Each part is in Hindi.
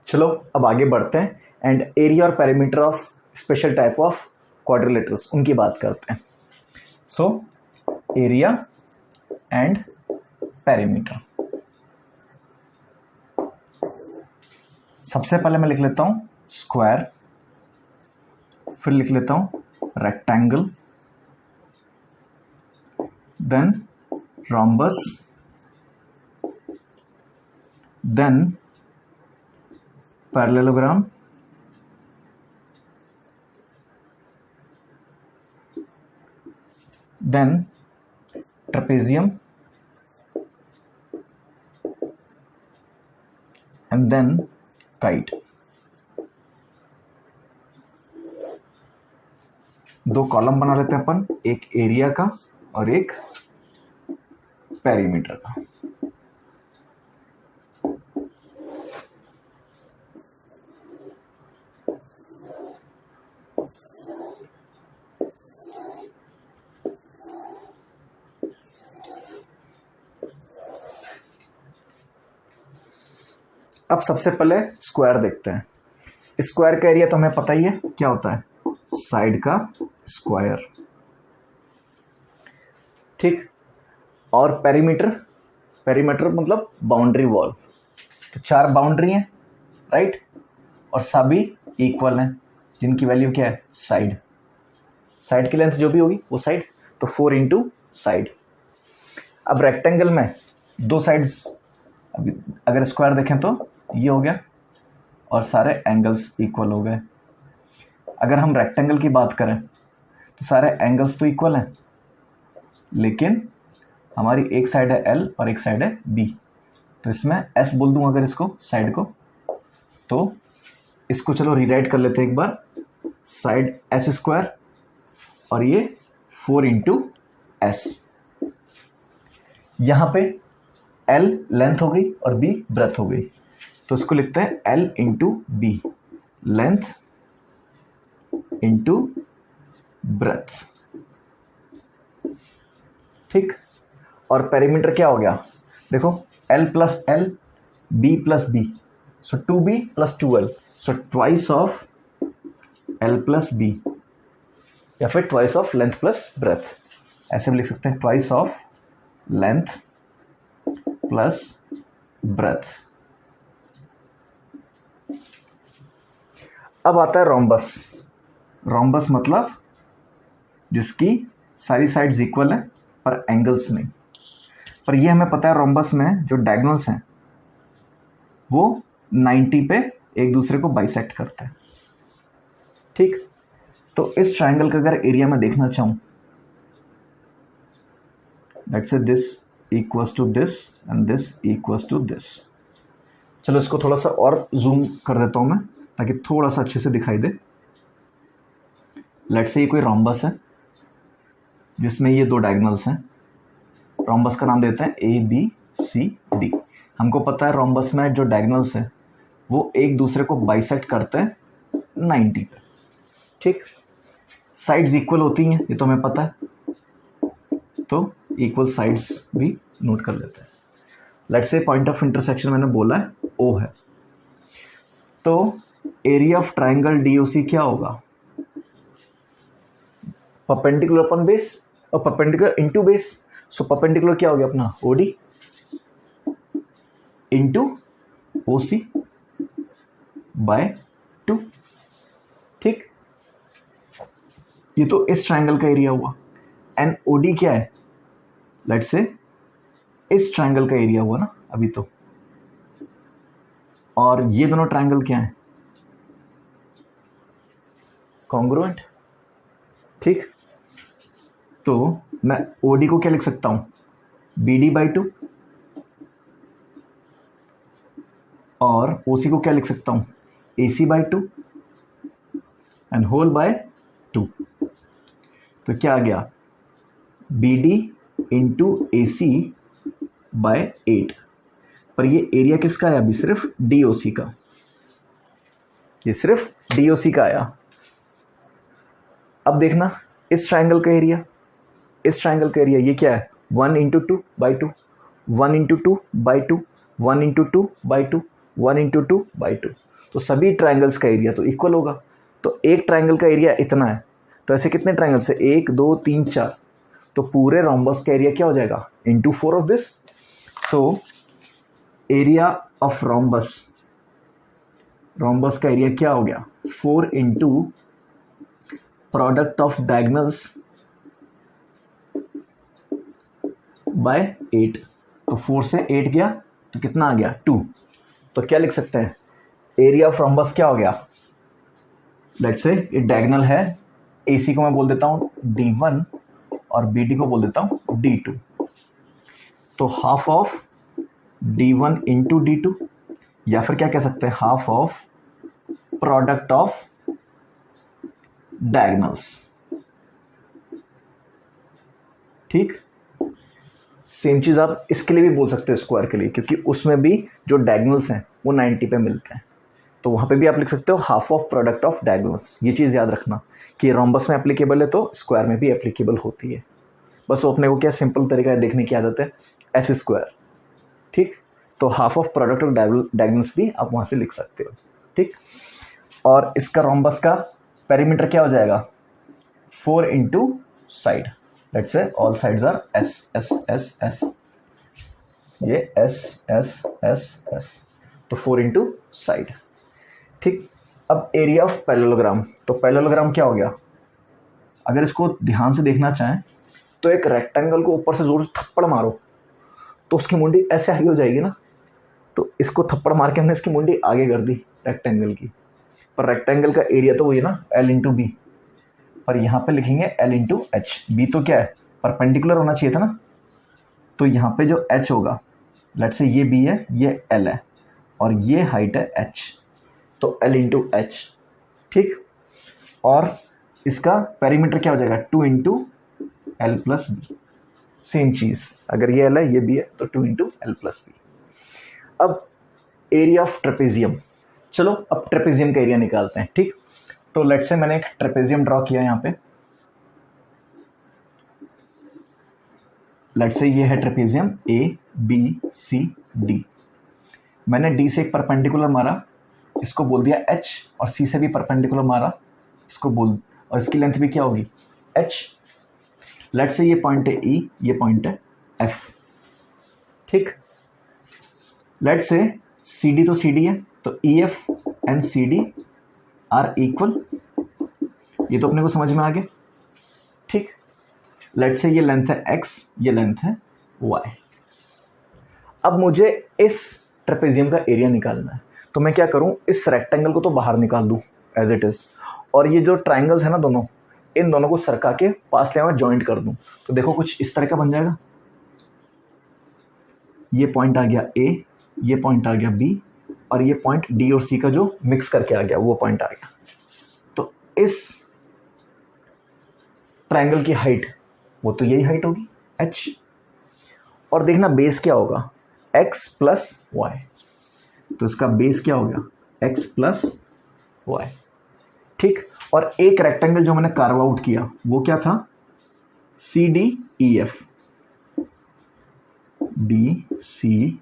चलो अब आगे बढ़ते हैं एंड एरिया और perimeter of special type of quadrilaterals उनकी बात करते हैं. So area and perimeter. सबसे पहले मैं लिख लेता हूं स्क्वायर, फिर लिख लेता हूं rectangle, then rhombus, then parallelogram, then trapezium, and then kite. दो कॉलम बना लेते हैं अपन, एक एरिया का और एक पेरीमीटर का. अब सबसे पहले स्क्वायर देखते हैं. स्क्वायर का एरिया तो हमें पता ही है क्या होता है, साइड का स्क्वायर. ठीक. और पेरीमीटर, पेरीमीटर मतलब बाउंड्री वॉल. तो 4 बाउंड्री हैं, राइट, और सभी इक्वल हैं, जिनकी वैल्यू क्या है, साइड. साइड की लेंथ जो भी होगी वो साइड, तो 4 इंटू साइड. अब रेक्टेंगल में 2 साइड्स, अगर स्क्वायर देखें तो ये हो गया और सारे एंगल्स इक्वल हो गए. अगर हम रेक्टेंगल की बात करें तो सारे एंगल्स तो इक्वल हैं, लेकिन हमारी एक साइड है L और एक साइड है B. तो इसमें S बोल दूं अगर इसको साइड को, तो इसको चलो रीराइट कर लेते हैं एक बार. साइड S स्क्वायर और ये 4 इंटू S. यहाँ पे L लेंथ हो गई और B ब्रेथ हो गई, तो इसको लिखते हैं L into B, length into breath. ठीक. और पेरीमीटर क्या हो गया, देखो L plus L, B plus B, so 2B plus 2L, so twice of L plus B, या फिर twice of length plus breath. ऐसे भी लिख सकते हैं, twice of length plus breath. अब आता है रोम्बस. रोम्बस मतलब जिसकी सारी साइड्स इक्वल है पर एंगल्स नहीं. पर ये हमें पता है रोम्बस में जो डायगोनल्स हैं वो 90 पे एक दूसरे को बाइसेक्ट करते हैं. ठीक. तो इस ट्रायंगल का अगर एरिया में देखना चाहूं, let's say this equals to this and this equals to this. चलो इसको थोड़ा सा और जूम कर देता हूं मैं, ताकि थोड़ा सा अच्छे से दिखाई दे. लेट्स से ये कोई रोम्बस है जिसमें ये 2 डायगोनल्स हैं. रोम्बस का नाम देते हैं ABCD. हमको पता है रोम्बस में जो डायगोनल्स हैं वो एक दूसरे को बाइसेक्ट करते हैं 90 पे. ठीक. साइड्स इक्वल होती हैं, ये तो हमें पता है, तो इक्वल साइड्स भी नोट कर लेते हैं. Let's say point of intersection मैंने बोला है O है, तो एरिया ऑफ ट्राइंगल DOC क्या होगा, परपेंडिकुलर अपॉन बेस और perpendicular into base. So perpendicular क्या हो गया अपना OD इंटू OC बाय 2. ठीक. ये तो इस ट्राइंगल का एरिया हुआ. एंड OD क्या है, लेट्स से इस ट्राइंगल का एरिया हुआ ना अभी तो. और ये दोनों ट्राइंगल क्या है, कॉन्ग्रुएंट. ठीक. तो मैं OD को क्या लिख सकता हूं, BD बाई 2, और OC को क्या लिख सकता हूं, AC by 2 and whole by 2. तो क्या आ गया, BD इंटू AC बाय 8. पर ये एरिया किसका आया, अभी सिर्फ DOC का, ये सिर्फ DOC का आया. अब देखना इस ट्राइंगल का एरिया, इस ट्राइंगल का एरिया ये क्या है, 1 into 2 by 2, 1 into 2 by 2, 1 into 2 by 2, 1 into 2/2। तो सभी ट्राइंगल्स का एरिया तो इक्वल होगा। तो एक ट्राइंगल का एरिया इतना है, तो ऐसे कितने ट्राइंगल्स है, 1 2 3 4, तो पूरे रोम्बस का एरिया क्या हो जाएगा, into 4 of this. So area of rhombus, rhombus का एरिया क्या हो गया, 4 into product of diagonals by 8। तो 4 से 8 गया तो कितना आ गया, 2। तो क्या लिख सकते हैं, एरिया ऑफ रोम्बस क्या हो गया, लेट्स से ये डायगनल है, AC को मैं बोल देता हूँ D1 और BD को बोल देता हूँ D2। तो half of D1 into D2, या फिर क्या कह सकते हैं, half of product of diagonals. ठीक, सेम चीज आप इसके लिए भी बोल सकते हैं, स्क्वायर के लिए, क्योंकि उसमें भी जो डायगनल्स हैं वो 90 पे मिलते हैं। तो वहां पे भी आप लिख सकते हो half of product of diagonals. ये चीज़ याद रखना कि रोम्बस में एप्लीकेबल है तो स्क्वायर में भी एप्लीकेबल होती है। बस वो अपने को क्या सिंपल तरीका है देखने की आदत है, एस स्क्वायर। ठीक, तो half of product of diagonals भी आप वहाँ से लिख सकते हो। ठीक, और इसका रोम्बस का पेरीमीटर क्या हो जाएगा, 4 into side, let's say all sides R S S S S, ये एस एस एस एस, तो 4 इंटू साइड। ठीक, अब एरिया ऑफ पैरेललोग्राम, तो पैरेललोग्राम क्या हो गया, अगर इसको ध्यान से देखना चाहें तो एक रेक्टेंगल को ऊपर से जोर से थप्पड़ मारो तो उसकी मुंडी ऐसे आगे हो जाएगी ना, तो इसको थप्पड़ मार के हमने इसकी मुंडी आगे कर दी रेक्टेंगल की, पर रेक्टेंगल का एरिया तो वही ना, L इंटू बी, पर यहाँ पे लिखेंगे L इंटू एच। बी तो क्या है, परपेंडिकुलर होना चाहिए था ना, तो यहाँ पे जो H होगा, लेट्स से ये B है, ये L है, और ये हाइट है H, तो L इंटू एच। ठीक, और इसका पेरीमीटर क्या हो जाएगा, 2 into L plus B. Same चीज़, अगर ये L है ये B है तो 2 इंटू एल प्लस बी। अब एरिया ऑफ ट्रेपेजियम, चलो अब ट्रेपेजियम का एरिया निकालते हैं। ठीक, तो लेट्स से मैंने एक ट्रेपेजियम ड्रॉ किया यहाँ पे, लेट्स से ये है ट्रेपेजियम ABCD। मैंने D से एक परपेंडिकुलर मारा, इसको बोल दिया H, और C से भी परपेंडिकुलर मारा, इसको बोल, और इसकी लेंथ भी क्या होगी, H। लेट्स से ये पॉइंट है E, ये पॉइंट है F। ठीक, लेट्स से CD तो CD है, तो EF and CD are equal, ये तो अपने को समझ में आ गया। ठीक, लेट्स से ये लेंथ है X, ये लेंथ है Y। अब मुझे इस ट्रेपेजियम का एरिया निकालना है, तो मैं क्या करूं, इस रेक्टेंगल को तो बाहर निकाल दूं एज इट इज, और ये जो ट्राइंगल्स है ना दोनों, इन दोनों को सरका के पास ले मैं जॉइंट कर दूं, तो देखो कुछ इस तरह का बन जाएगा। ये पॉइंट आ गया A, ये पॉइंट आ गया B, और ये पॉइंट D और C का जो मिक्स करके आ गया वो पॉइंट आ गया। तो इस ट्राइंगल की हाइट वो तो यही हाइट होगी H, और देखना बेस क्या होगा, X प्लस वाई। तो इसका बेस क्या हो गया, X प्लस वाई। ठीक, और एक रेक्टेंगल जो मैंने कार्व आउट किया वो क्या था, CDEF, DCEF,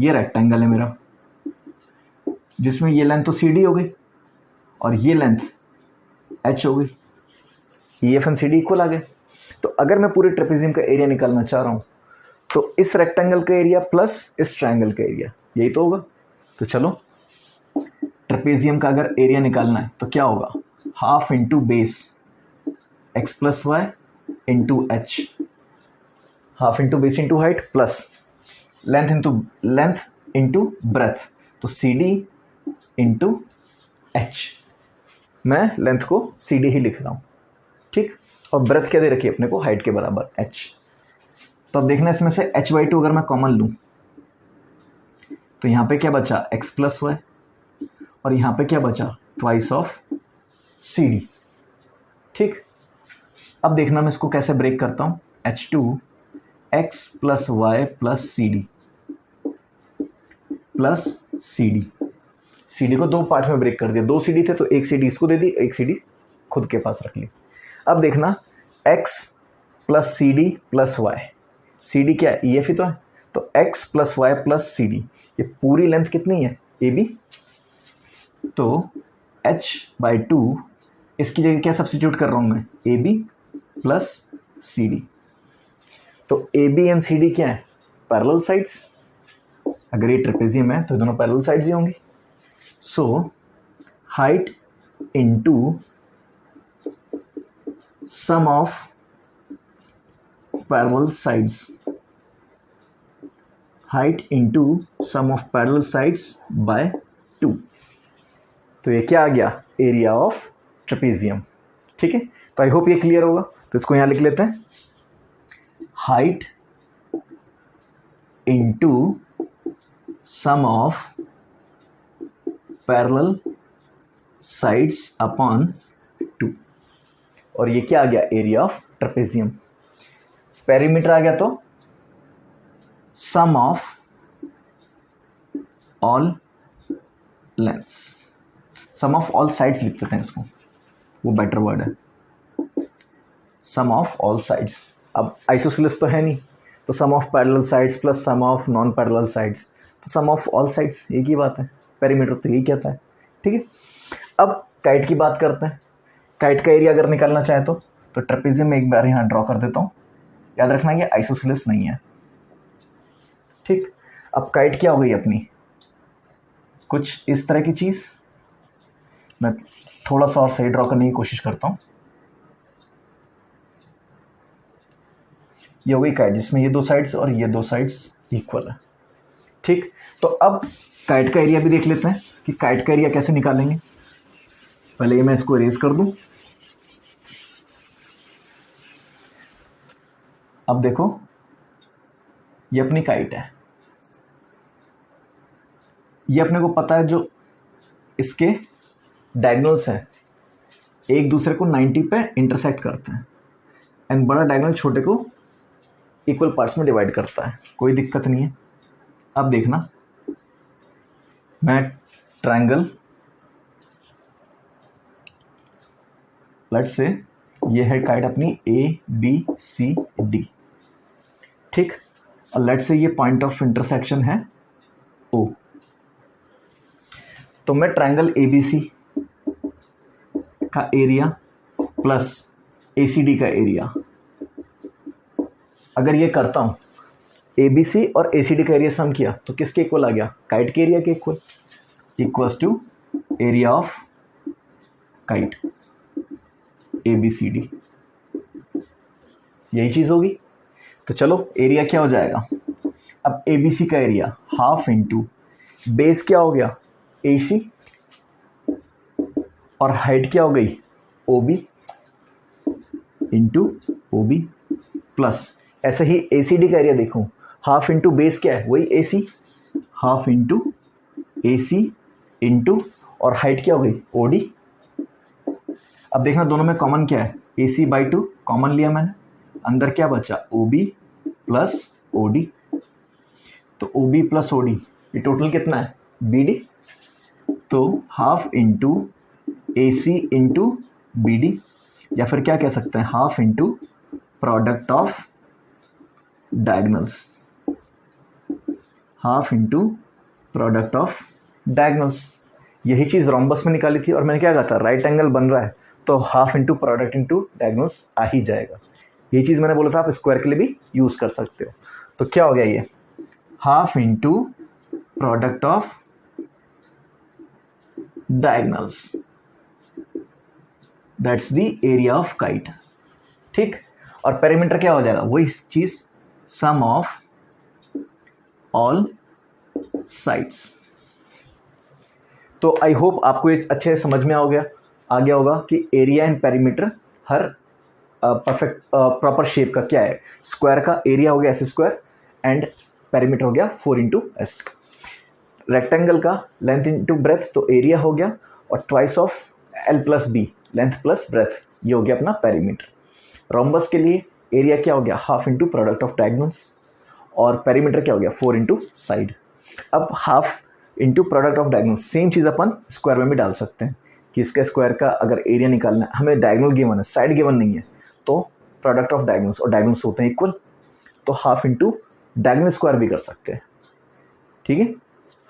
ये रेक्टेंगल है मेरा, जिसमें ये लेंथ तो CD हो गई और ये लेंथ H हो गई, EF एंड CD इक्वल आ गए। तो अगर मैं पूरे ट्रेपेजियम का एरिया निकालना चाह रहा हूं तो इस रेक्टेंगल का एरिया प्लस इस ट्रायंगल का एरिया, यही तो होगा। तो चलो ट्रेपेजियम का अगर एरिया निकालना है तो क्या होगा, half into base x plus y into h, half into base into height, plus length into breadth, तो CD इंटू एच। मैं लेंथ को CD ही लिख रहा हूँ। ठीक, और ब्रेथ क्या दे रखी है अपने को, हाइट के बराबर h। तो अब देखना इसमें से h/2 अगर मैं कॉमन लूँ तो यहाँ पे क्या बचा, x प्लस वाई, और यहाँ पे क्या बचा, ट्वाइस ऑफ CD। ठीक, अब देखना मैं इसको कैसे ब्रेक करता हूँ, H2 x plus y plus CD plus CD को दो पार्ट में ब्रेक कर दिया, 2 CD थे तो एक CD इसको दे दी, एक CD खुद के पास रख ली। अब देखना x plus CD plus y, CD क्या है, EF ही तो है, तो x plus y plus CD, ये पूरी लेंथ कितनी है ए बी, तो h/2 इसकी जगह क्या सब्स्टिट्यूट कर रहा हूँ मैं, A B plus C D. तो A B and C D क्या है, पैरेलल साइड्स। अगर ये ट्रेपेजियम है तो दोनों पैरेलल साइड्स ही होंगी। So height into sum of parallel sides, height into sum of parallel sides by 2। तो ये क्या आ गया, एरिया ऑफ ट्रेपेजियम। ठीक है, तो आई होप ये क्लियर होगा। तो इसको यहां लिख लेते हैं, height into sum of parallel sides upon 2, और ये क्या आ गया, एरिया ऑफ ट्रेपेजियम। पेरीमीटर आ गया तो sum of all lengths, sum of all sides लिख देते हैं इसको, वो बेटर वर्ड है, सम ऑफ ऑल साइड्स। अब आइसोसेलेस तो है नहीं, तो sum of parallel sides plus sum of non parallel sides, तो सम ऑफ ऑल साइड्स, एक ही बात है। पेरीमीटर तो यही कहता है। ठीक है, अब काइट की बात करते हैं। काइट का एरिया अगर निकालना चाहे तो ट्रेपेजियम में एक बार यहाँ ड्रॉ कर देता हूँ। याद रखना ये आइसोसेलेस नहीं है। ठीक, अब काइट क्या हो गई अपनी, कुछ इस तरह की चीज़। मैं थोड़ा सा और सही ड्रॉ करने की कोशिश करता हूँ। ये हो गई काइट, जिसमें ये दो साइड्स और ये दो साइड्स इक्वल है। ठीक, तो अब काइट का एरिया भी देख लेते हैं कि काइट का एरिया कैसे निकालेंगे। पहले ये मैं इसको इरेज कर दूं। अब देखो, ये अपनी काइट है, ये अपने को पता है जो इसके डायगोनल्स हैं एक दूसरे को 90 पे इंटरसेक्ट करते हैं, एंड बड़ा डायगोनल छोटे को इक्वल पार्ट्स में डिवाइड करता है, कोई दिक्कत नहीं है। अब देखना, मैं ट्रायंगल, लेट्स से ये है काइट अपनी ए बी सी डी। ठीक, और लेट्स से ये पॉइंट ऑफ इंटरसेक्शन है ओ। तो मैं ट्रायंगल ए बी सी का एरिया प्लस ए सी डी का एरिया अगर ये करता हूँ, ए बी सी और ए सी डी का एरिया सम किया तो किसके इक्वल आ गया, काइट के एरिया के equal, equals to area of kite A B C D. यही चीज़ होगी। तो चलो एरिया क्या हो जाएगा, अब ए बी सी का एरिया हाफ इंटू बेस क्या हो गया ए सी, और हाइट क्या हो गई O B into O B, plus ऐसे ही ए सी डी का एरिया देखो, हाफ इंटू बेस क्या है, वही A C, half into A C into और हाइट क्या हो गई ओ डी। अब देखना दोनों में कॉमन क्या है, ए सी बाई 2 कॉमन लिया मैंने, अंदर क्या बचा O B plus O D. तो O B plus O D ये टोटल कितना है बी डी, तो half into A C into B D, या फिर क्या कह सकते हैं half into product of diagonals, half into product of diagonals. यही चीज़ रोम्बस में निकाली थी, और मैंने क्या कहा था राइट एंगल बन रहा है तो half into product into diagonals आ ही जाएगा। यही चीज़ मैंने बोला था आप स्क्वायर के लिए भी यूज़ कर सकते हो। तो क्या हो गया ये, half into product of diagonals, that's the area of kite. ठीक, और पेरीमीटर क्या हो जाएगा, वही चीज़ सम ऑफ ऑल साइड्स। तो आई होप आपको ये अच्छे से समझ में आ गया होगा कि area and perimeter her perfect proper shape का क्या है। स्क्वायर का एरिया हो गया एस स्क्वायर एंड पेरीमीटर हो गया 4 इंटू एस। रेक्टेंगल का लेंथ इंटू ब्रेथ, तो एरिया हो गया, और twice of L plus B, length plus breadth, ये हो गया अपना पेरीमीटर। रोम्बस के लिए एरिया क्या हो गया half into product of diagonals, और पेरीमीटर क्या हो गया 4 इंटू साइड। अब half into product of diagonal, same cheese upon square में भी डाल सकते हैं कि इसका स्क्वायर का अगर एरिया निकालना है, हमें डायगोनल गिवन है साइड गिवन नहीं है, तो प्रोडक्ट ऑफ डायगोनल्स, और डायगोनल्स होते हैं इक्वल, तो हाफ इंटू डायगोनल स्क्वायर भी कर सकते हैं। ठीक है,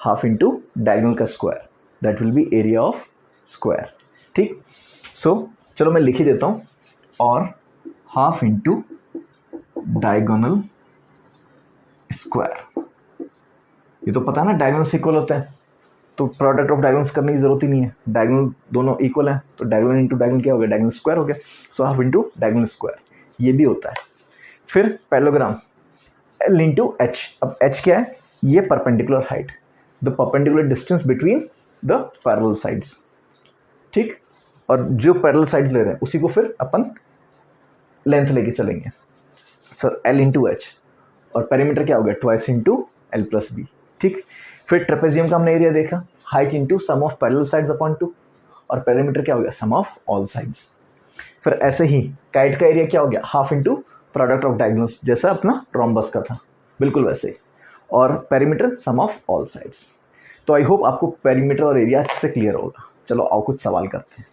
हाफ इंटू डायगोनल का square, that will be area of square. ठीक, सो चलो मैं लिख ही देता हूँ, और हाफ इंटू डायगोनल स्क्वायर। ये तो पता है ना डायगोनल्स इक्वल होते हैं, तो प्रोडक्ट ऑफ डायगोनल्स करने की जरूरत ही नहीं है, डायगोनल दोनों इक्वल है, तो डायगोनल इंटू डायगोनल क्या हो गया, डायगोनल स्क्वायर हो गया। So half into diagonal square, ये भी होता है। फिर पैरेललोग्राम L इंटू एच। अब एच क्या है, ये perpendicular height, the perpendicular distance between the parallel sides. ठीक, और जो पैरेलल साइड्स ले रहे हैं उसी को फिर अपन लेंथ लेके चलेंगे। सर L इंटू एच, और पेरीमीटर क्या हो गया, twice into L plus B. ठीक, फिर ट्रेपेजियम का हमने एरिया देखा, height into sum of parallel sides upon 2, और पेरीमीटर क्या हो गया, सम ऑफ ऑल साइड्स। फिर ऐसे ही काइट का एरिया क्या हो गया, half into product of diagonals, जैसा अपना ट्रॉम्बस का था, बिल्कुल वैसे ही, और perimeter sum of all sides. तो आई होप आपको पेरीमीटर और एरिया अच्छे से क्लियर होगा। चलो आओ कुछ सवाल करते हैं।